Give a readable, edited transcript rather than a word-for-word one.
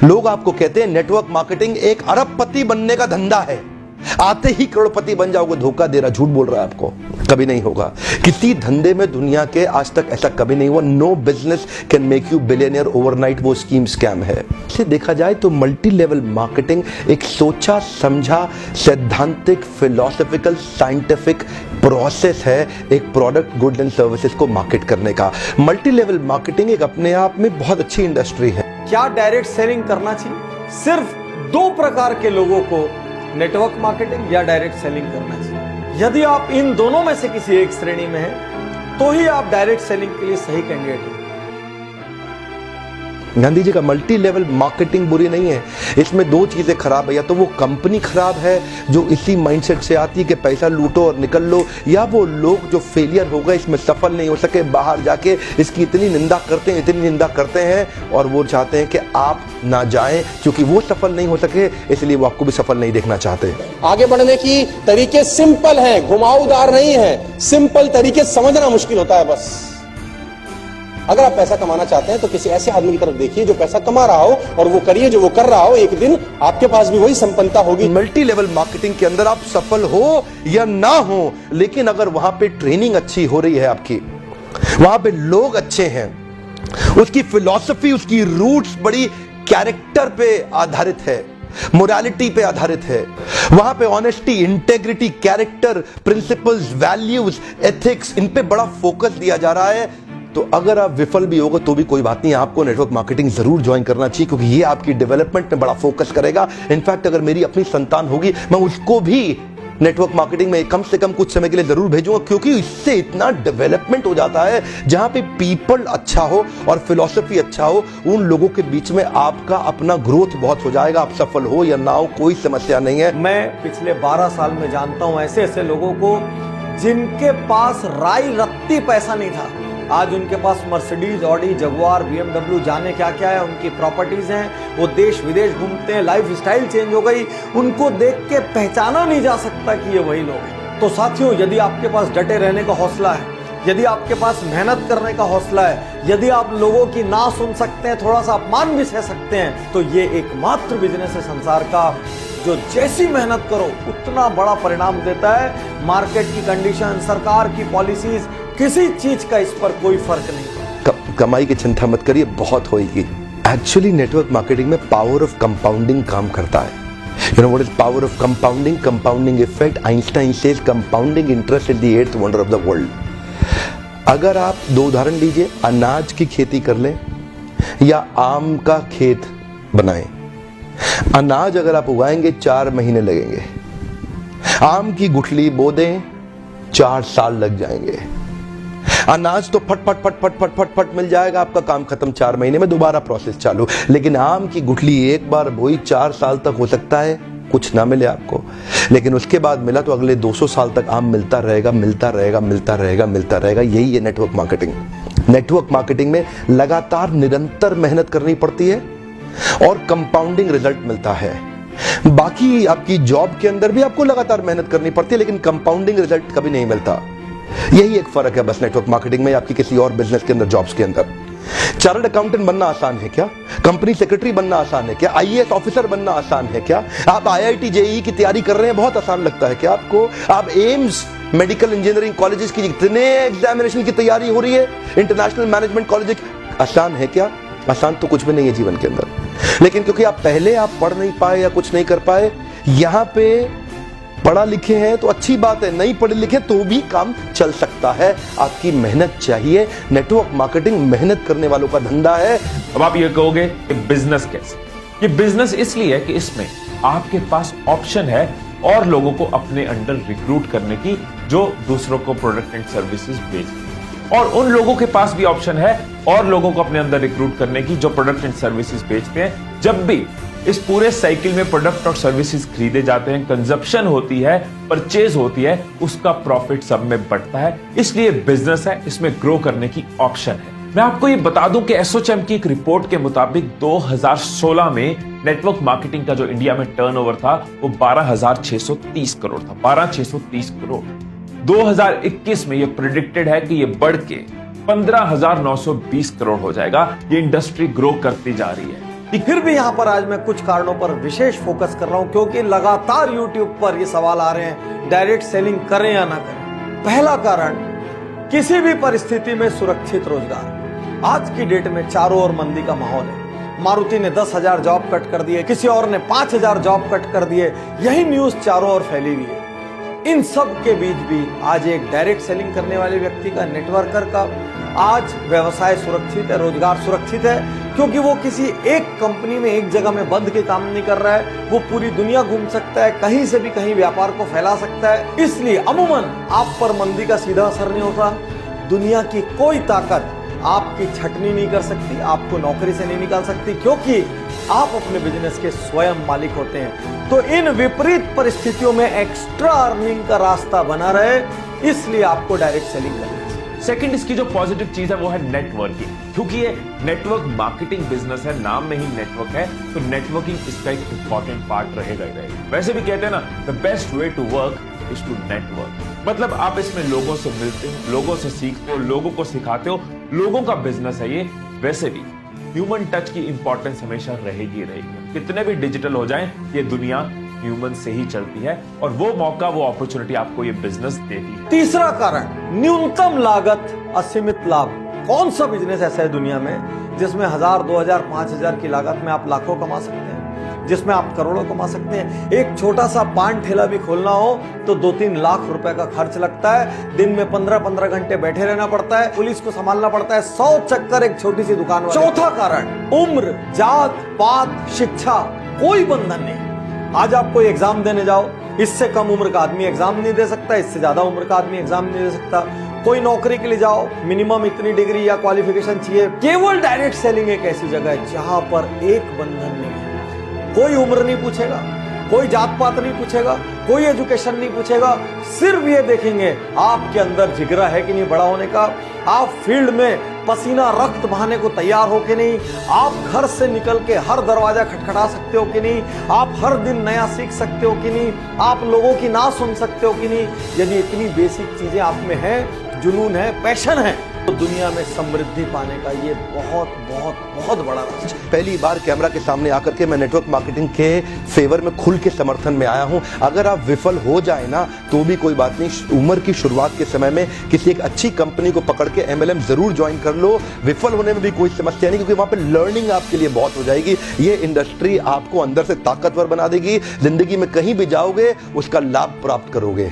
लोग आपको कहते हैं नेटवर्क मार्केटिंग एक अरबपति बनने का धंधा है, आते ही करोड़पति बन जाओगे। धोखा दे रहा, झूठ बोल रहा है आपको, कभी नहीं होगा। किसी धंधे में दुनिया के आज तक ऐसा कभी नहीं हुआ। No business can make you billionaire overnight, वो स्कीम स्कैम है। इसे देखा जाए तो मल्टी लेवल मार्केटिंग एक सोचा समझा सैद्धांतिक फिलोसॉफिकल साइंटिफिक प्रोसेस है एक प्रोडक्ट गुड एंड सर्विसेज को मार्केट करने का। मल्टी लेवल मार्केटिंग एक अपने आप में बहुत अच्छी इंडस्ट्री है। क्या डायरेक्ट सेलिंग करना चाहिए? सिर्फ दो प्रकार के लोगों को नेटवर्क मार्केटिंग या डायरेक्ट सेलिंग करना चाहिए। यदि आप इन दोनों में से किसी एक श्रेणी में हैं, तो ही आप डायरेक्ट सेलिंग के लिए सही कैंडिडेट हैं। गांधी जी का मल्टी लेवल मार्केटिंग बुरी नहीं है, इसमें दो चीजें खराब है। या तो वो कंपनी खराब है जो इसी माइंडसेट से आती है कि पैसा लूटो और निकल लो, या वो लोग जो फेलियर हो गए, इसमें सफल नहीं हो सके, बाहर जाके इसकी इतनी निंदा करते हैं और वो चाहते हैं कि आप ना जाएं क्योंकि वो सफल नहीं हो सके, इसलिए वो आपको भी सफल नहीं देखना चाहते। आगे बढ़ने की तरीके सिंपल हैं, घुमावदार नहीं है। सिंपल तरीके समझना मुश्किल होता है। बस अगर आप पैसा कमाना चाहते हैं तो किसी ऐसे आदमी की तरफ देखिए जो पैसा कमा रहा हो और वो करिए जो वो कर रहा हो। एक दिन आपके पास भी वही संपन्नता होगी। मल्टी लेवल मार्केटिंग के अंदर आप सफल हो या ना हो, लेकिन अगर वहां पे ट्रेनिंग अच्छी हो रही है आपकी, वहां पे लोग अच्छे हैं, उसकी फिलॉसफी उसकी रूट्स बड़ी कैरेक्टर पे आधारित है, मोरालिटी पे आधारित है, वहां पे honesty integrity character principles values ethics in पे बड़ा फोकस दिया जा रहा है, तो अगर आप विफल भी होगा तो भी कोई बात नहीं, आपको नेटवर्क मार्केटिंग जरूर ज्वाइन करना चाहिए क्योंकि ये आपकी डेवलपमेंट में बड़ा फोकस करेगा। इनफैक्ट अगर मेरी अपनी संतान होगी मैं उसको भी नेटवर्क मार्केटिंग में कम से कम कुछ समय के लिए जरूर भेजूंगा क्योंकि इससे इतना डेवलपमेंट हो जाता है जहां पे पीपल अच्छा हो और फिलॉसफी अच्छा हो, उन लोगों के बीच में आपका अपना ग्रोथ बहुत हो जाएगा। आप सफल हो या ना हो कोई समस्या नहीं है। मैं पिछले 12 साल में जानता हूं ऐसे ऐसे लोगों को जिनके पास राई रत्ती पैसा नहीं था, आज उनके पास मर्सिडीज ऑडी जगुआर BMW जाने क्या क्या है, उनकी प्रॉपर्टीज हैं, वो देश विदेश घूमते हैं, लाइफ स्टाइल चेंज हो गई, उनको देख के पहचाना नहीं जा सकता कि ये वही लोग हैं। तो साथियों, यदि आपके पास डटे रहने का हौसला है, यदि आपके पास मेहनत करने का हौसला है, यदि आप लोगों की ना सुन सकते हैं, थोड़ा सा अपमान भी सह सकते हैं, तो ये एकमात्र बिजनेस है संसार का जो जैसी मेहनत करो उतना बड़ा परिणाम देता है। मार्केट की कंडीशन, सरकार की पॉलिसीज, किसी चीज का इस पर कोई फर्क नहीं। कमाई की चिंता मत करिए, बहुत होगी। एक्चुअली नेटवर्क मार्केटिंग में पावर ऑफ कंपाउंडिंग काम करता है। You know what is power of compounding? Compounding effect. Einstein says compounding interest is the 8th wonder of the world. अगर आप दो उदाहरण लीजिए, अनाज की खेती कर लें या आम का खेत बनाएं। अनाज अगर आप उगाएंगे 4 महीने लगेंगे, आम की गुठली बो दें 4 साल लग जाएंगे। अनाज तो फट फट फट फट फट फट फट मिल जाएगा, आपका काम खत्म, 4 महीने में दोबारा प्रोसेस चालू। लेकिन आम की गुठली एक बार बोई 4 साल तक हो सकता है कुछ ना मिले आपको, लेकिन उसके बाद मिला तो अगले 200 साल तक आम मिलता रहेगा मिलता रहेगा मिलता रहेगा मिलता रहेगा। यही है नेटवर्क मार्केटिंग। नेटवर्क मार्केटिंग में लगातार निरंतर मेहनत करनी पड़ती है और कंपाउंडिंग रिजल्ट मिलता है। बाकी आपकी जॉब के अंदर भी आपको लगातार मेहनत करनी पड़ती है लेकिन कंपाउंडिंग रिजल्ट कभी नहीं मिलता। यही एक फर्क है बस नेटवर्क मार्केटिंग में आपकी किसी और बिजनेस के अंदर, जॉब्स के अंदर। चार्टर्ड अकाउंटेंट बनना आसान है क्या? कंपनी सेक्रेटरी बनना आसान है क्या? IAS ऑफिसर बनना आसान है क्या? आप IIT JEE की तैयारी कर रहे हैं, बहुत आसान लगता है क्या आपको? आप एम्स मेडिकल इंजीनियरिंग कॉलेजेस की इतने एग्जामिनेशन की तैयारी हो रही है, इंटरनेशनल मैनेजमेंट कॉलेज, आसान है क्या? आसान तो कुछ भी नहीं है जीवन के अंदर। लेकिन क्योंकि आप पहले आप पढ़ नहीं पाए या कुछ नहीं कर पाए, यहां पे पढ़ा लिखे हैं तो अच्छी बात है, नहीं पढ़े लिखे तो भी काम चल सकता है। आपकी मेहनत चाहिए। नेटवर्क मार्केटिंग मेहनत करने वालों का धंधा है। अब आप ये कहोगे कि बिजनेस कैसे? ये बिजनेस इसलिए है कि इसमें आपके पास ऑप्शन है और लोगों को अपने अंडर रिक्रूट करने की जो दूसरों को प्रोडक्ट एंड सर्विसेज बेचते हैं, और उन लोगों के पास भी ऑप्शन है और लोगों को अपने अंदर रिक्रूट करने की जो प्रोडक्ट एंड सर्विसेज बेचते हैं। जब भी इस पूरे साइकिल में प्रोडक्ट और सर्विसेज खरीदे जाते हैं, कंजप्शन होती है, परचेज होती है, उसका प्रॉफिट सब में बढ़ता है। इसलिए बिजनेस है, इसमें ग्रो करने की ऑप्शन है। मैं आपको ये बता दूं कि एसोचैम की एक रिपोर्ट के मुताबिक 2016 में नेटवर्क मार्केटिंग का जो इंडिया में टर्नओवर था वो 12,630 करोड़ था। 12,630 करोड़। 2021 में ये प्रेडिक्टेड है कि ये बढ़ के 15,920 करोड़ हो जाएगा। ये इंडस्ट्री ग्रो करती जा रही है। फिर भी यहां पर आज मैं कुछ कारणों पर विशेष फोकस कर रहा हूं, क्योंकि लगातार YouTube पर ये सवाल आ रहे हैं, डायरेक्ट सेलिंग करें या ना करें। पहला कारण, किसी भी परिस्थिति में सुरक्षित रोजगार। आज की डेट में चारों ओर मंदी का माहौल है। मारुति ने 10,000 जॉब कट कर दिए, किसी और ने 5,000 जॉब कट कर दिए, यही न्यूज चारों ओर फैली हुई है। इन सब के बीच भी आज एक डायरेक्ट सेलिंग करने वाले व्यक्ति का, नेटवर्कर का आज व्यवसाय सुरक्षित है, रोजगार सुरक्षित है, क्योंकि वो किसी एक कंपनी में एक जगह में बंद के काम नहीं कर रहा है। वो पूरी दुनिया घूम सकता है, कहीं से भी कहीं व्यापार को फैला सकता है। इसलिए अमूमन आप पर मंदी का सीधा असर नहीं होता। दुनिया की कोई ताकत आपकी छटनी नहीं कर सकती, आपको नौकरी से नहीं निकाल सकती, क्योंकि आप अपने बिजनेस के स्वयं मालिक होते हैं। तो इन विपरीत परिस्थितियों में एक्स्ट्रा अर्निंग का रास्ता बना रहे, इसलिए आपको डायरेक्ट सेलिंग करनी चाहिए। सेकंड, इसकी जो पॉजिटिव चीज है वो है नेटवर्किंग, क्योंकि ये नेटवर्क मार्केटिंग बिजनेस है, नाम में ही नेटवर्क है, तो नेटवर्किंग इसका एक इंपॉर्टेंट पार्ट रहेगा ही रहेगा। वैसे भी कहते हैं ना, the best way to work is to network. मतलब आप इसमें लोगों से मिलते हो, लोगों से सीखते हो, लोगों को सिखाते हो, लोगों का बिजनेस है ये। वैसे भी ह्यूमन टच की इंपॉर्टेंस हमेशा रहेगी रहेगी। कितने भी डिजिटल हो जाएं, ये दुनिया ह्यूमन से ही चलती है, और वो मौका, वो अपॉर्चुनिटी आपको ये बिजनेस देती है। तीसरा कारण, न्यूनतम लागत असीमित लाभ। कौन सा बिजनेस ऐसा है दुनिया में जिसमें 1,000, 2,000, 5,000 की लागत में आप लाखों कमा सकते हैं, जिसमें आप करोड़ों कमा सकते हैं। एक छोटा सा पान ठेला भी खोलना हो तो 2-3 लाख रुपए का खर्च लगता है। दिन में 15-15 घंटे बैठे रहना पड़ता है, पुलिस को संभालना पड़ता है, 100 चक्कर एक छोटी सी दुकान वाले। चौथा कारण, उम्र, जात पात, शिक्षा, कोई बंधन नहीं। आज आप कोई एग्जाम देने जाओ, इससे कम उम्र का आदमी एग्जाम नहीं दे सकता, इससे ज्यादा उम्र का आदमी एग्जाम नहीं दे सकता। कोई नौकरी के लिए जाओ, मिनिमम इतनी डिग्री या क्वालिफिकेशन चाहिए। केवल डायरेक्ट सेलिंग एक ऐसी जगह है जहां पर एक बंधन नहीं है। कोई उम्र नहीं पूछेगा, कोई जात पात नहीं पूछेगा, कोई एजुकेशन नहीं पूछेगा, सिर्फ ये देखेंगे आपके अंदर जिगरा है कि नहीं बड़ा होने का, आप फील्ड में पसीना रक्त बहाने को तैयार हो कि नहीं, आप घर से निकल के हर दरवाजा खटखटा सकते हो कि नहीं, आप हर दिन नया सीख सकते हो कि नहीं, आप लोगों की ना सुन सकते हो कि नहीं। यदि इतनी बेसिक चीजें आप में है, जुनून है, पैशन है, तो दुनिया में समृद्धि पाने का ये बहुत बहुत बहुत बड़ा रास्ता है। पहली बार कैमरा के सामने आकर के मैं नेटवर्क मार्केटिंग के फेवर में खुल के समर्थन में आया हूं। अगर आप विफल हो जाए ना तो भी कोई बात नहीं, उम्र की शुरुआत के समय में किसी एक अच्छी कंपनी को पकड़ के MLM जरूर ज्वाइन कर लो। विफल होने में भी कोई समस्या नहीं, क्योंकि वहां पे लर्निंग आपके लिए बहुत हो जाएगी। ये इंडस्ट्री आपको अंदर से ताकतवर बना देगी, जिंदगी में कहीं भी जाओगे उसका लाभ प्राप्त करोगे।